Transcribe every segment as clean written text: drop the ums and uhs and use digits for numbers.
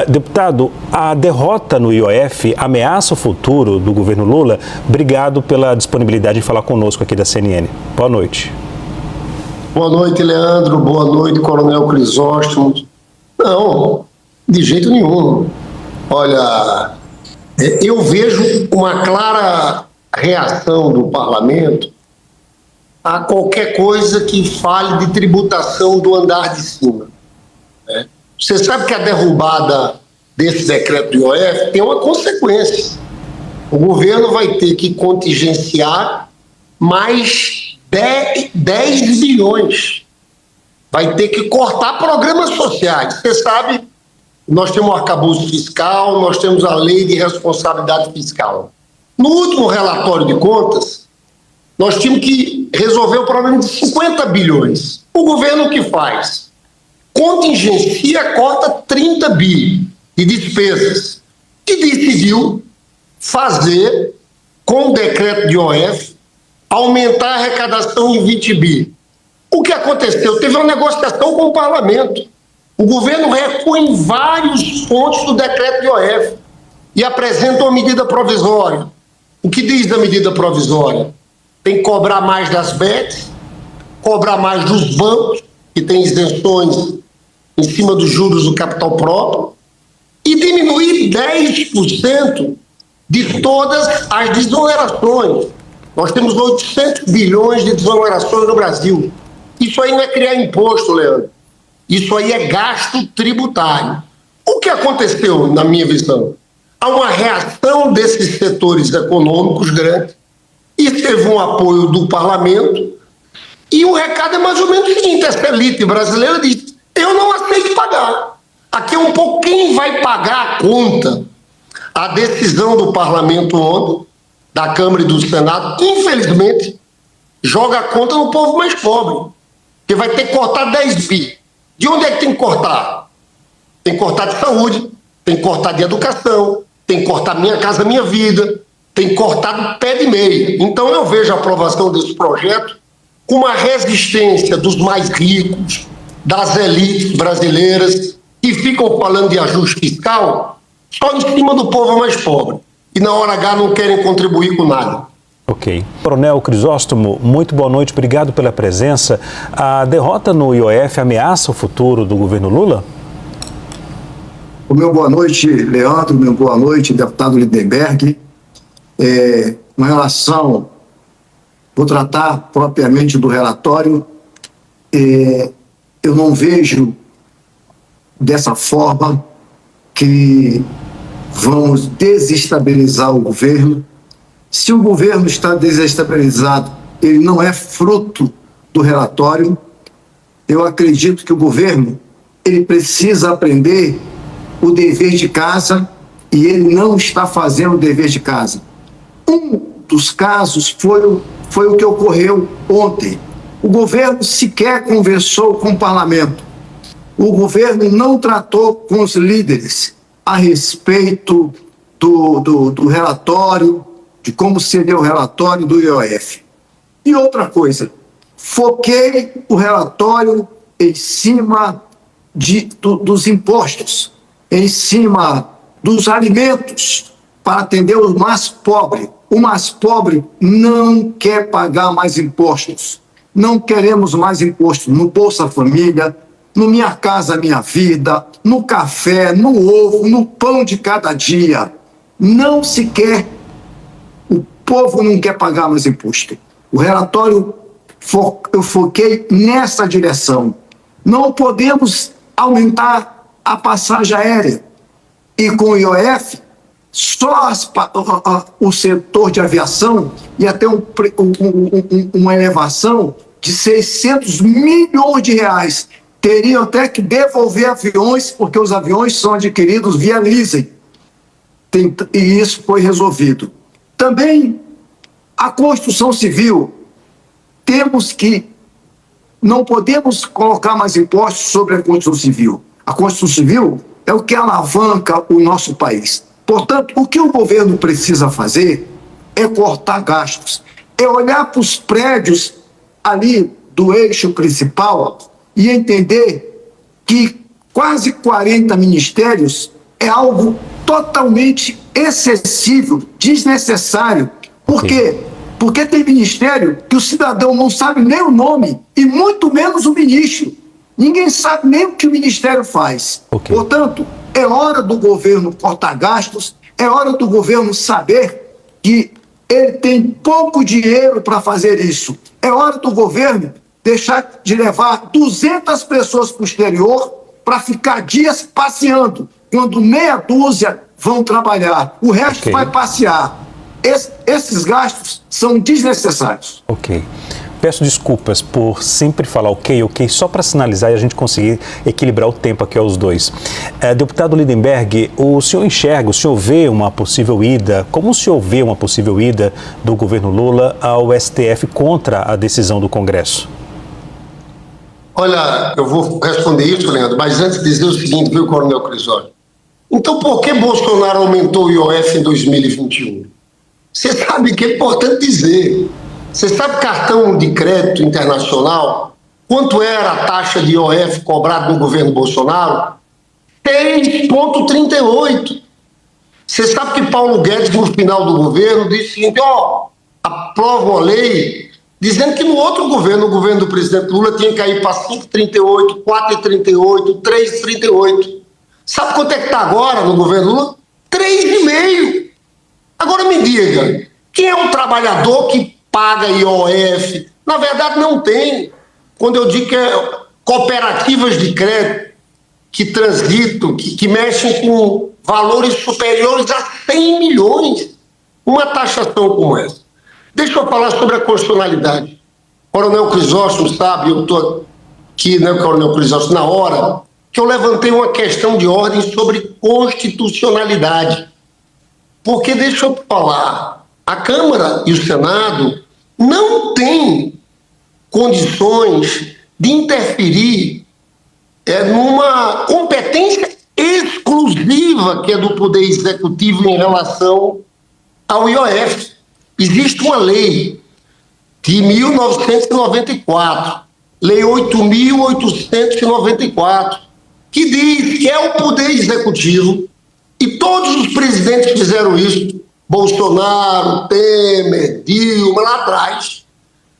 Deputado, a derrota no IOF ameaça o futuro do governo Lula? Obrigado pela disponibilidade de falar conosco aqui da CNN. Boa noite. Boa noite, Leandro. Boa noite, Coronel Crisóstomo. Não, de jeito nenhum. Olha, eu vejo uma clara reação do parlamento a qualquer coisa que fale de tributação do andar de cima, né? Você sabe que a derrubada desse decreto do IOF tem uma consequência. O governo vai ter que contingenciar mais 10 bilhões. Vai ter que cortar programas sociais. Você sabe, nós temos o arcabouço fiscal, nós temos a lei de responsabilidade fiscal. No último relatório de contas, nós tínhamos que resolver o problema de 50 bilhões. O governo o que faz? Contingencia, corta 30 bi de despesas e decidiu fazer, com o decreto de IOF, aumentar a arrecadação em 20 bi. O que aconteceu? Teve uma negociação com o parlamento. O governo recua em vários pontos do decreto de IOF e apresenta uma medida provisória. O que diz da medida provisória? Tem que cobrar mais das BETs, cobrar mais dos bancos, que tem isenções em cima dos juros do capital próprio, e diminuir 10% de todas as desonerações. Nós temos 800 bilhões de desonerações no Brasil. Isso aí não é criar imposto, Leandro. Isso aí é gasto tributário. O que aconteceu, na minha visão? Há uma reação desses setores econômicos grandes, e teve um apoio do parlamento, e o recado é mais ou menos o seguinte: essa elite brasileira diz: eu não aceito pagar. Aqui é um pouco quem vai pagar a conta. A decisão do parlamento ontem, da Câmara e do Senado, infelizmente, joga a conta no povo mais pobre, que vai ter que cortar 10 bi. De onde é que tem que cortar? Tem que cortar de saúde, tem que cortar de educação, tem que cortar Minha Casa Minha Vida, tem que cortar do pé de meia. Então eu vejo a aprovação desse projeto com uma resistência dos mais ricos, das elites brasileiras, que ficam falando de ajuste fiscal só em cima do povo mais pobre. E na hora H não querem contribuir com nada. Ok. Coronel Crisóstomo, muito boa noite, obrigado pela presença. A derrota no IOF ameaça o futuro do governo Lula? O meu boa noite, Leandro, meu boa noite, deputado Lindenberg. Com relação, vou tratar propriamente do relatório, eu não vejo dessa forma que vamos desestabilizar o governo. Se o governo está desestabilizado, ele não é fruto do relatório. Eu acredito que o governo ele precisa aprender o dever de casa, e ele não está fazendo o dever de casa. Um dos casos foi o que ocorreu ontem. O governo sequer conversou com o parlamento. O governo não tratou com os líderes a respeito do relatório, de como seria o relatório do IOF. E outra coisa, foquei o relatório em cima dos impostos, em cima dos alimentos, para atender os mais pobres. O mais pobre não quer pagar mais impostos. Não queremos mais impostos no Bolsa Família, no Minha Casa Minha Vida, no café, no ovo, no pão de cada dia. Não se quer. O povo não quer pagar mais imposto. O relatório, eu foquei nessa direção. Não podemos aumentar a passagem aérea. E com o IOF, só o setor de aviação ia ter uma elevação de 600 milhões de reais. Teriam até que devolver aviões, porque os aviões são adquiridos via leasing. E isso foi resolvido. Também a construção civil, não podemos colocar mais impostos sobre a construção civil. A construção civil é o que alavanca o nosso país. Portanto, o que o governo precisa fazer é cortar gastos, é olhar para os prédios ali do eixo principal e entender que quase 40 ministérios é algo totalmente excessivo, desnecessário. Por quê? Porque tem ministério que o cidadão não sabe nem o nome e muito menos o ministro. Ninguém sabe nem o que o ministério faz. Portanto, é hora do governo cortar gastos, é hora do governo saber que ele tem pouco dinheiro para fazer isso. É hora do governo deixar de levar 200 pessoas para o exterior para ficar dias passeando, quando meia dúzia vão trabalhar, o resto vai passear. Esses gastos são desnecessários. Ok. Peço desculpas por sempre falar ok, só para sinalizar e a gente conseguir equilibrar o tempo aqui aos dois. Deputado Lindenberg, o senhor vê uma possível ida, como o senhor vê uma possível ida do governo Lula ao STF contra a decisão do Congresso? Olha, eu vou responder isso, Leandro, mas antes de dizer o seguinte, viu, Coronel Crisóstomo? Então, por que Bolsonaro aumentou o IOF em 2021? Você sabe que é importante dizer. Você sabe cartão de crédito internacional? Quanto era a taxa de IOF cobrada no governo Bolsonaro? 3,38. Você sabe que Paulo Guedes, no final do governo, disse o seguinte, aprova uma lei dizendo que no outro governo, o governo do presidente Lula, tinha que cair para 5,38, 4,38, 3,38. Sabe quanto é que está agora no governo Lula? 3,5. Agora me diga, quem é um trabalhador que paga IOF? Na verdade não tem. Quando eu digo que é cooperativas de crédito que transitam, que mexem com valores superiores a 100 milhões, uma taxação como essa. Deixa eu falar sobre a constitucionalidade. O Coronel Crisóstomo sabe, eu estou aqui, né, Coronel Crisóstomo, na hora que eu levantei uma questão de ordem sobre constitucionalidade. Porque, deixa eu falar, a Câmara e o Senado não têm condições de interferir numa competência exclusiva que é do Poder Executivo em relação ao IOF. Existe uma lei de 1994, Lei 8.894, que diz que é o Poder Executivo, e todos os presidentes fizeram isso, Bolsonaro, Temer, Dilma, lá atrás,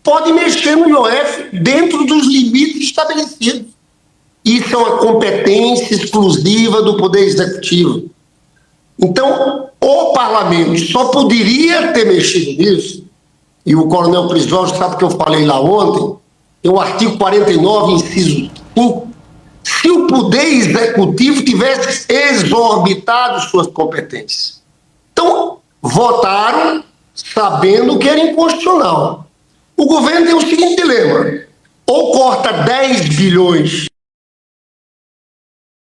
pode mexer no IOF dentro dos limites estabelecidos. Isso é uma competência exclusiva do Poder Executivo. Então, o parlamento só poderia ter mexido nisso, e o Coronel Crisóstomo sabe que eu falei lá ontem, tem o artigo 49, inciso 5, se o Poder Executivo tivesse exorbitado suas competências. Então, votaram sabendo que era inconstitucional. O governo tem o seguinte dilema: ou corta 10 bilhões